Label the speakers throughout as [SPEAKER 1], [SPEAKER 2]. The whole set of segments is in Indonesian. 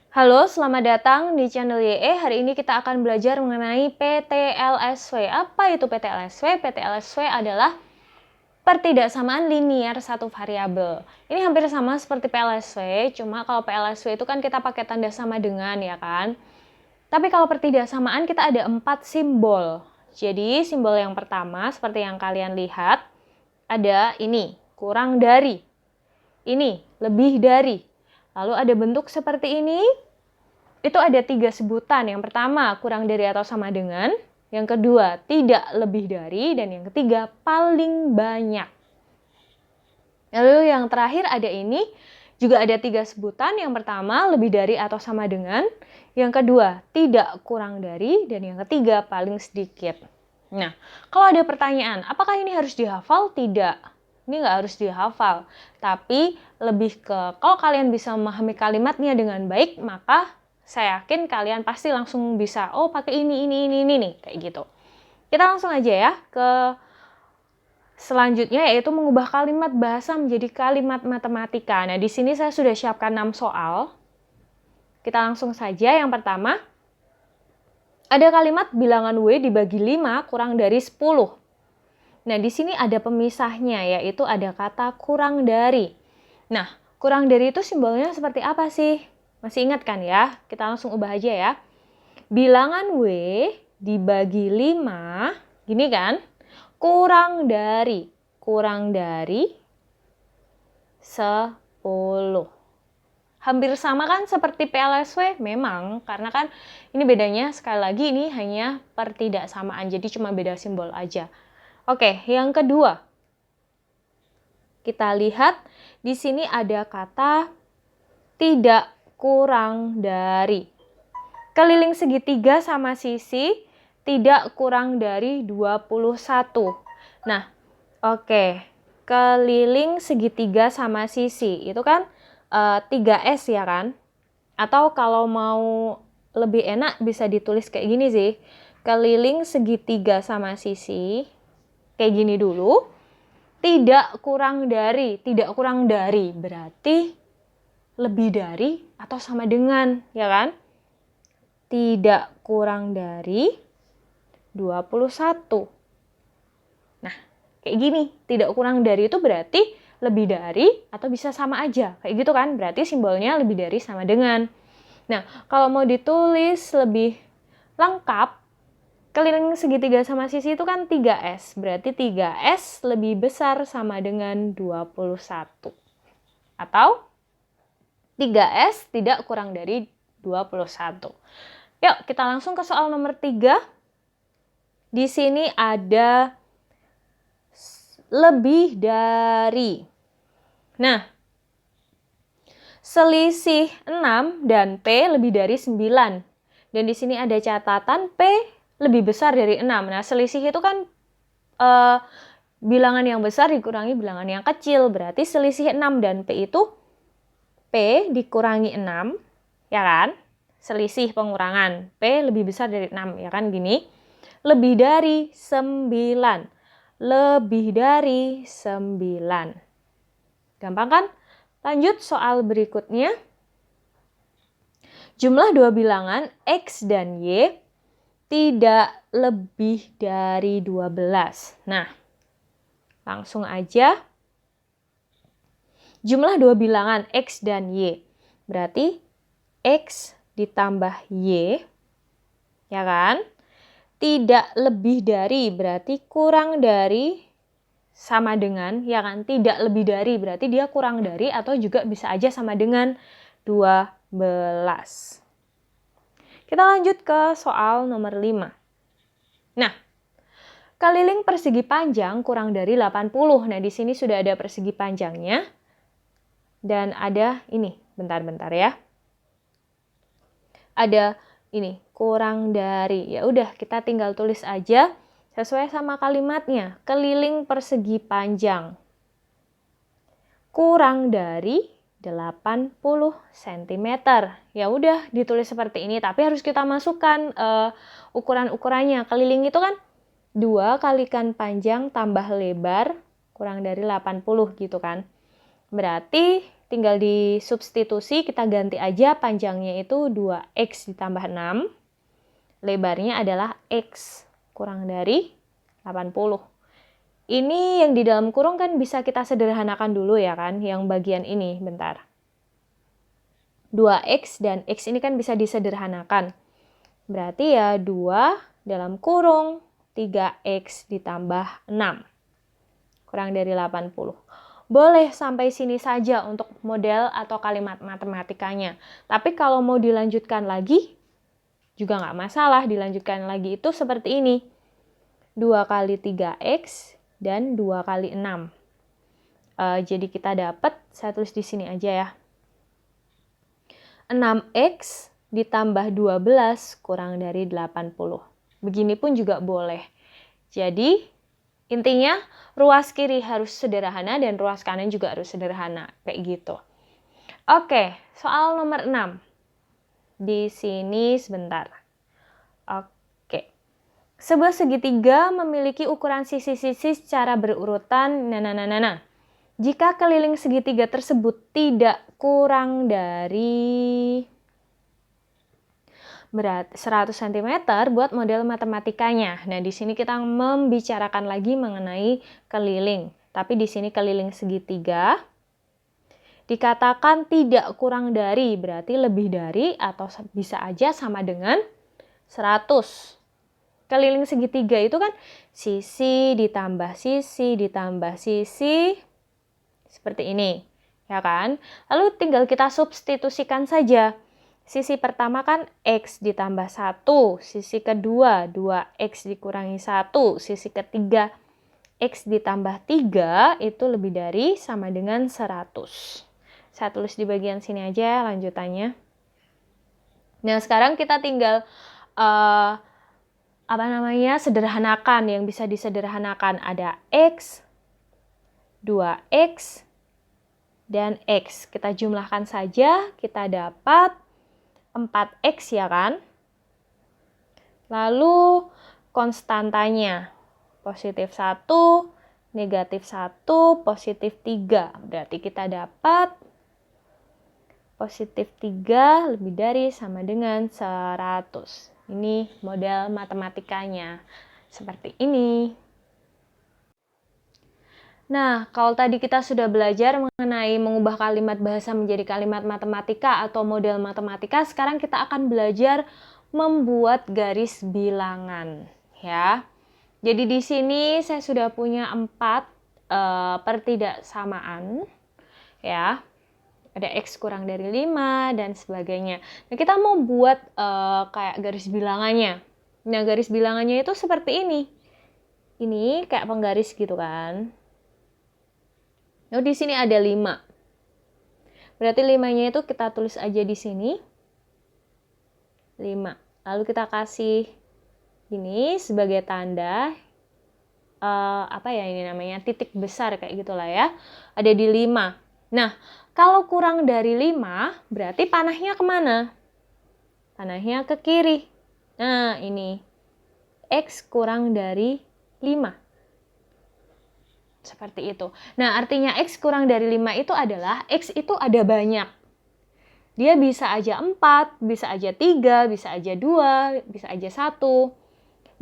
[SPEAKER 1] Halo, selamat datang di channel YE. Hari ini kita akan belajar mengenai PTLSW. Apa itu PTLSW? PTLSW adalah pertidaksamaan linier satu variabel. Ini hampir sama seperti PLSW, cuma kalau PLSW itu kan kita pakai tanda sama dengan, ya kan? Tapi kalau pertidaksamaan kita ada 4 simbol. Jadi simbol yang pertama seperti yang kalian lihat, ada ini, kurang dari. Ini, lebih dari. Lalu ada bentuk seperti ini, itu ada 3 sebutan. Yang pertama, kurang dari atau sama dengan. Yang kedua, tidak lebih dari. Dan yang ketiga, paling banyak. Lalu yang terakhir ada ini, juga ada 3 sebutan. Yang pertama, lebih dari atau sama dengan. Yang kedua, tidak kurang dari. Dan yang ketiga, paling sedikit. Nah, kalau ada pertanyaan, apakah ini harus dihafal? Tidak. Ini nggak harus dihafal. Tapi lebih ke, kalau kalian bisa memahami kalimatnya dengan baik, maka saya yakin kalian pasti langsung bisa, oh pakai ini nih, kayak gitu. Kita langsung aja ya ke selanjutnya, yaitu mengubah kalimat bahasa menjadi kalimat matematika. Nah, di sini saya sudah siapkan 6 soal. Kita langsung saja. Yang pertama, ada kalimat bilangan W dibagi 5 kurang dari 10. Nah, di sini ada pemisahnya, yaitu ada kata kurang dari. Nah, kurang dari itu simbolnya seperti apa sih? Masih ingat kan ya? Kita langsung ubah aja ya. Bilangan W dibagi 5, gini kan? Kurang dari 10. Hampir sama kan seperti PLSW? Memang, karena kan ini bedanya sekali lagi ini hanya pertidaksamaan, jadi cuma beda simbol aja. Oke, yang kedua. Kita lihat di sini ada kata tidak kurang dari. Keliling segitiga sama sisi tidak kurang dari 21. Nah, oke. Keliling segitiga sama sisi itu kan 3S ya kan? Atau kalau mau lebih enak bisa ditulis kayak gini sih. Keliling segitiga sama sisi kayak gini dulu. Tidak kurang dari berarti lebih dari atau sama dengan, ya kan? Tidak kurang dari 21. Nah, kayak gini, tidak kurang dari itu berarti lebih dari atau bisa sama aja. Kayak gitu kan? Berarti simbolnya lebih dari sama dengan. Nah, kalau mau ditulis lebih lengkap, keliling segitiga sama sisi itu kan 3S. Berarti 3S lebih besar sama dengan 21. Atau 3S tidak kurang dari 21. Yuk, kita langsung ke soal nomor 3. Di sini ada lebih dari. Nah, selisih 6 dan P lebih dari 9. Dan di sini ada catatan P lebih besar dari 6. Nah, selisih itu kan bilangan yang besar dikurangi bilangan yang kecil. Berarti selisih 6 dan P itu P dikurangi 6, ya kan? Selisih pengurangan. P lebih besar dari 6, ya kan? Gini. Lebih dari 9. Lebih dari 9. Gampang kan? Lanjut soal berikutnya. Jumlah dua bilangan X dan Y tidak lebih dari 12. Nah, langsung aja. Jumlah dua bilangan X dan Y. Berarti X ditambah Y, ya kan? Tidak lebih dari, berarti kurang dari sama dengan, ya kan? Tidak lebih dari, berarti dia kurang dari atau juga bisa aja sama dengan 12. Kita lanjut ke soal nomor 5. Nah, keliling persegi panjang kurang dari 80. Nah, di sini sudah ada persegi panjangnya. Dan ada ini, bentar ya. Ada ini, kurang dari. Ya udah, kita tinggal tulis aja sesuai sama kalimatnya. Keliling persegi panjang kurang dari 80 cm. Ya udah, ditulis seperti ini, tapi harus kita masukkan ukuran-ukurannya. Keliling itu kan 2 kalikan panjang tambah lebar kurang dari 80 gitu kan. Berarti tinggal disubstitusi, kita ganti aja panjangnya itu 2x ditambah 6. Lebarnya adalah x kurang dari 80. Ini yang di dalam kurung kan bisa kita sederhanakan dulu ya kan, yang bagian ini, bentar. 2x dan x ini kan bisa disederhanakan. Berarti ya 2 dalam kurung 3x ditambah 6. Kurang dari 80. Boleh sampai sini saja untuk model atau kalimat matematikanya. Tapi kalau mau dilanjutkan lagi, juga nggak masalah. Dilanjutkan lagi itu seperti ini. 2 kali 3x dan 2 kali 6. Jadi kita dapat, saya tulis di sini aja ya. 6x ditambah 12 kurang dari 80. Begini pun juga boleh. Jadi, intinya, ruas kiri harus sederhana dan ruas kanan juga harus sederhana. Kayak gitu. Oke, soal nomor 6. Di sini sebentar. Oke. Sebuah segitiga memiliki ukuran sisi-sisi secara berurutan. Jika keliling segitiga tersebut tidak kurang dari 100 cm buat model matematikanya. Nah, di sini kita membicarakan lagi mengenai keliling. Tapi di sini keliling segitiga dikatakan tidak kurang dari, berarti lebih dari atau bisa aja sama dengan 100. Keliling segitiga itu kan sisi ditambah sisi ditambah sisi seperti ini, ya kan? Lalu tinggal kita substitusikan saja. Sisi pertama kan x ditambah 1, sisi kedua 2x dikurangi 1, sisi ketiga x ditambah 3 itu lebih dari sama dengan 100. Saya tulis di bagian sini aja lanjutannya. Nah, sekarang kita tinggal sederhanakan yang bisa disederhanakan. Ada x, 2x, dan x. Kita jumlahkan saja, kita dapat 4x ya kan? Lalu konstantanya positif 1, negatif 1, positif 3. Berarti kita dapat positif 3 lebih dari sama dengan 100. Ini model matematikanya. Seperti ini. Nah, kalau tadi kita sudah belajar mengenai mengubah kalimat bahasa menjadi kalimat matematika atau model matematika, sekarang kita akan belajar membuat garis bilangan, ya. Jadi di sini saya sudah punya 4 pertidaksamaan, ya. Ada x kurang dari 5 dan sebagainya. Nah, kita mau buat kayak garis bilangannya. Nah, garis bilangannya itu seperti ini. Ini kayak penggaris gitu kan. Nah, di sini ada 5. Berarti 5-nya itu kita tulis aja di sini. 5. Lalu kita kasih ini sebagai tanda ini namanya titik besar kayak gitulah ya. Ada di 5. Nah, kalau kurang dari 5, berarti panahnya kemana? Panahnya ke kiri. Nah, ini. X kurang dari 5. Seperti itu. Nah, artinya X kurang dari 5 itu adalah X itu ada banyak. Dia bisa aja 4, bisa aja 3, bisa aja 2, bisa aja 1.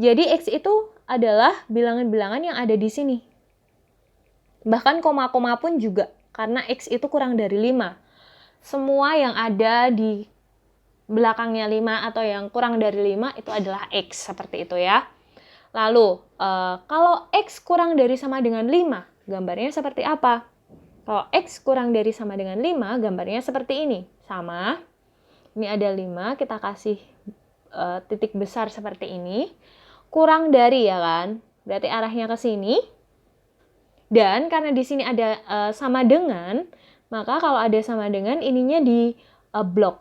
[SPEAKER 1] Jadi X itu adalah bilangan-bilangan yang ada di sini. Bahkan koma-koma pun juga, karena X itu kurang dari 5. Semua yang ada di belakangnya 5 atau yang kurang dari 5 itu adalah X, seperti itu ya. Lalu, kalau X kurang dari sama dengan 5, gambarnya seperti apa? Kalau X kurang dari sama dengan 5, gambarnya seperti ini. Sama, ini ada 5, kita kasih titik besar seperti ini. Kurang dari ya kan? Berarti arahnya ke sini. Dan karena di sini ada sama dengan, maka kalau ada sama dengan, ininya di blok.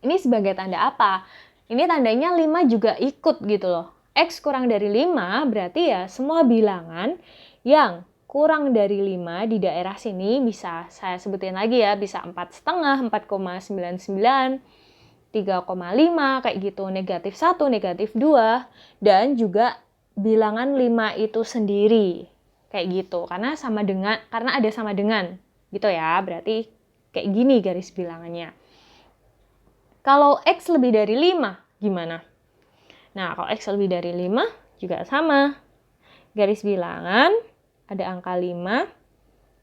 [SPEAKER 1] Ini sebagai tanda apa? Ini tandanya 5 juga ikut gitu loh. X kurang dari 5 berarti ya semua bilangan yang kurang dari 5 di daerah sini bisa saya sebutin lagi ya, bisa 4,5, 4,99, 3,5 kayak gitu, negatif 1, negatif 2, dan juga bilangan 5 itu sendiri kayak gitu, karena ada sama dengan Gitu ya, berarti kayak gini garis bilangannya. Kalau X lebih dari 5, gimana? Nah, kalau X lebih dari 5, juga sama. Garis bilangan, ada angka 5,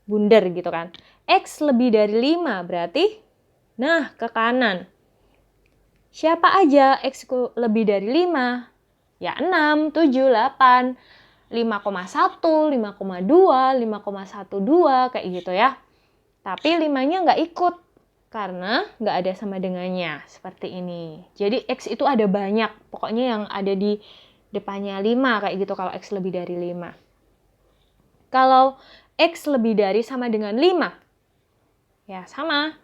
[SPEAKER 1] bundar gitu kan. X lebih dari 5, berarti, nah, ke kanan. Siapa aja X lebih dari 5? Ya 6, 7, 8, 5,1, 5,2, 5,12, kayak gitu ya. Tapi 5-nya nggak ikut, karena nggak ada sama dengannya, seperti ini. Jadi X itu ada banyak, pokoknya yang ada di depannya 5, kayak gitu kalau X lebih dari 5. Kalau X lebih dari sama dengan 5, ya sama.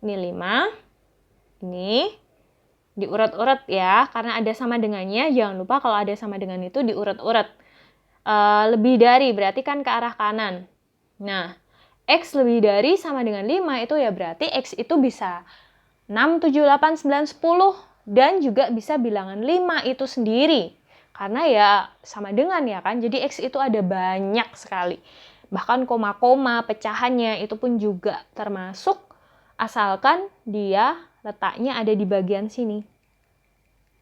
[SPEAKER 1] Ini 5, ini diurut-urut ya, karena ada sama dengannya, jangan lupa kalau ada sama dengan itu diurut-urut. Lebih dari, berarti kan ke arah kanan. Nah, X lebih dari sama dengan 5 itu ya berarti X itu bisa 6, 7, 8, 9, 10 dan juga bisa bilangan 5 itu sendiri. Karena ya sama dengan ya kan, jadi X itu ada banyak sekali. Bahkan koma-koma, pecahannya itu pun juga termasuk asalkan dia letaknya ada di bagian sini.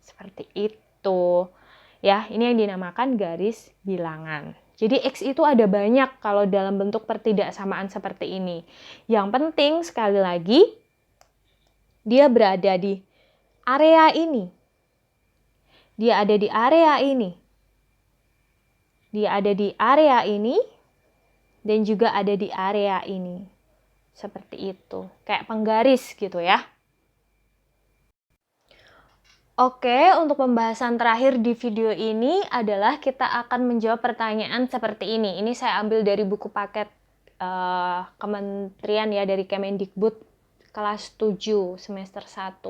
[SPEAKER 1] Seperti itu. Ya, ini yang dinamakan garis bilangan. Jadi X itu ada banyak kalau dalam bentuk pertidaksamaan seperti ini. Yang penting sekali lagi, dia berada di area ini. Dia ada di area ini. Dia ada di area ini. Dan juga ada di area ini. Seperti itu. Kayak penggaris gitu ya. Oke, untuk pembahasan terakhir di video ini adalah kita akan menjawab pertanyaan seperti ini. Ini saya ambil dari buku paket kementerian ya, dari Kemendikbud kelas 7 semester 1.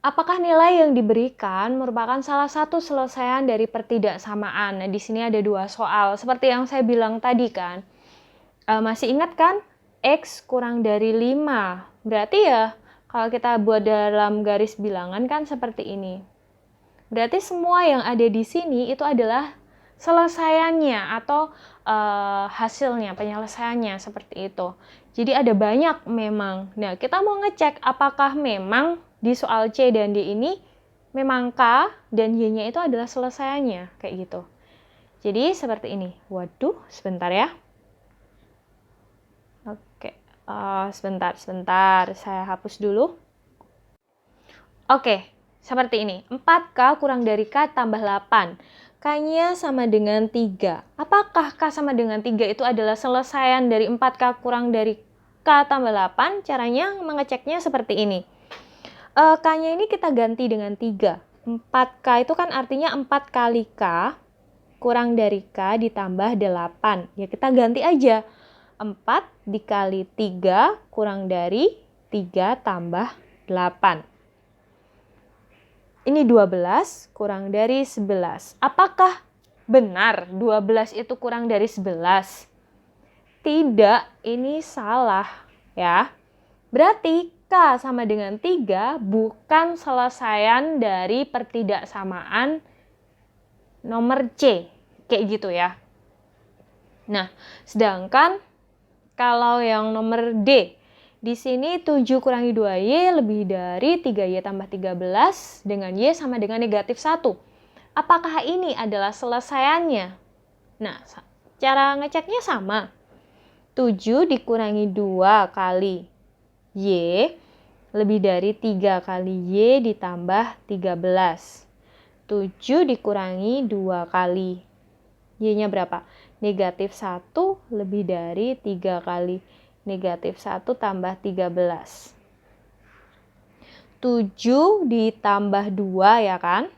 [SPEAKER 1] Apakah nilai yang diberikan merupakan salah satu selesaian dari pertidaksamaan? Nah, di sini ada 2 soal. Seperti yang saya bilang tadi kan, masih ingat kan? X kurang dari 5. Berarti ya, kalau kita buat dalam garis bilangan kan seperti ini. Berarti semua yang ada di sini itu adalah selesaiannya atau hasilnya, penyelesaiannya seperti itu. Jadi ada banyak memang. Nah, kita mau ngecek apakah memang di soal C dan D ini memang K dan Y-nya itu adalah selesaiannya, kayak gitu. Jadi seperti ini. Waduh, sebentar ya. Oke. Sebentar, saya hapus dulu. Oke, seperti ini. 4K kurang dari K tambah 8. K-nya sama dengan 3. Apakah K sama dengan 3 itu adalah selesaian dari 4K kurang dari K tambah 8? Caranya mengeceknya seperti ini. K-nya ini kita ganti dengan 3. 4K itu kan artinya 4 kali K kurang dari K ditambah 8. Ya kita ganti aja. 4 dikali 3 kurang dari 3 tambah 8. Ini 12 kurang dari 11. Apakah benar 12 itu kurang dari 11? Tidak, ini salah ya. Berarti K sama dengan 3 bukan selesaian dari pertidaksamaan nomor C. Kayak gitu ya. Nah, sedangkan kalau yang nomor D, di sini 7 kurangi 2Y lebih dari 3Y tambah 13 dengan Y sama dengan negatif 1. Apakah ini adalah selesaiannya? Nah, cara ngeceknya sama. 7 dikurangi 2 kali Y lebih dari 3 kali Y ditambah 13. 7 dikurangi 2 kali Y-nya berapa? Negatif 1 lebih dari 3 kali negatif 1 tambah 13. 7 ditambah 2 ya kan?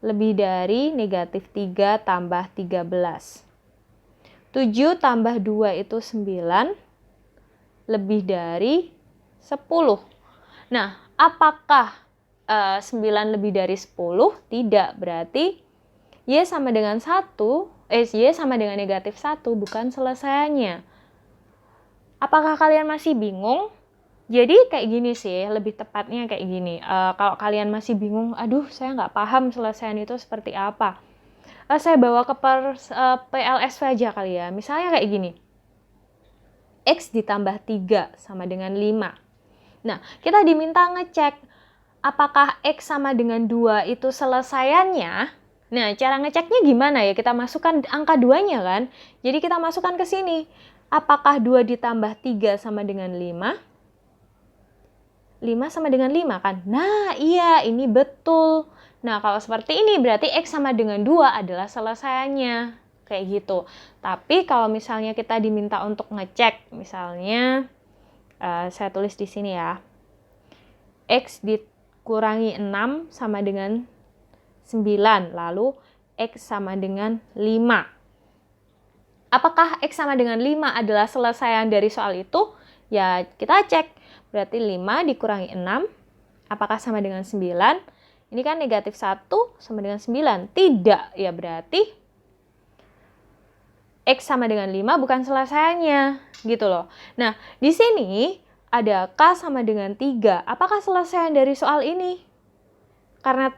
[SPEAKER 1] Lebih dari negatif 3 tambah 13. 7 tambah 2 itu 9. Lebih dari 10. Nah, apakah 9 lebih dari 10? Tidak, berarti Y sama dengan 1, Y sama dengan negatif 1, bukan selesaiannya. Apakah kalian masih bingung? Jadi kayak gini sih, lebih tepatnya kayak gini. Kalau kalian masih bingung, aduh saya nggak paham selesaian itu seperti apa. Saya bawa ke PLSV aja kali ya. Misalnya kayak gini. X ditambah 3 sama dengan 5. Nah, kita diminta ngecek apakah X sama dengan 2 itu selesaiannya. Nah, cara ngeceknya gimana ya? Kita masukkan angka 2-nya kan? Jadi kita masukkan ke sini. Apakah 2 ditambah 3 sama dengan 5? 5 sama dengan 5 kan? Nah, iya, ini betul. Nah, kalau seperti ini berarti X sama dengan 2 adalah selesaiannya. Kayak gitu. Tapi kalau misalnya kita diminta untuk ngecek, misalnya saya tulis di sini ya. X dikurangi 6 sama dengan 9, lalu X sama dengan 5. Apakah X sama dengan 5 adalah selesaian dari soal itu? Ya, kita cek. Berarti 5 dikurangi 6, apakah sama dengan 9? Ini kan negatif 1 sama dengan 9. Tidak, ya berarti X sama dengan 5 bukan selesaiannya. Gitu loh. Nah, di sini ada K sama dengan 3. Apakah selesaian dari soal ini? Karena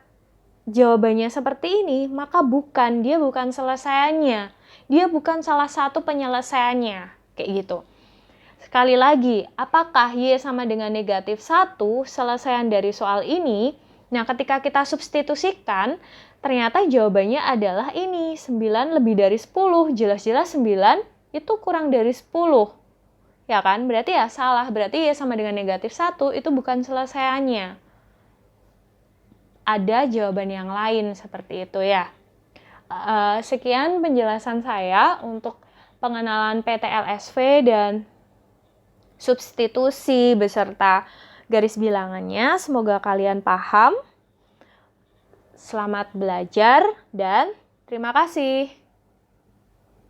[SPEAKER 1] jawabannya seperti ini, maka bukan. Dia bukan selesaiannya. Dia bukan salah satu penyelesaiannya. Kayak gitu. Sekali lagi, apakah Y sama dengan negatif 1 selesaian dari soal ini? Nah, ketika kita substitusikan, ternyata jawabannya adalah ini, 9 lebih dari 10. Jelas-jelas 9 itu kurang dari 10. Ya kan? Berarti ya salah. Berarti Y sama dengan negatif 1 itu bukan selesaiannya. Ada jawaban yang lain seperti itu ya. Sekian penjelasan saya untuk pengenalan PTLSV dan substitusi beserta garis bilangannya. Semoga kalian paham. Selamat belajar dan terima kasih.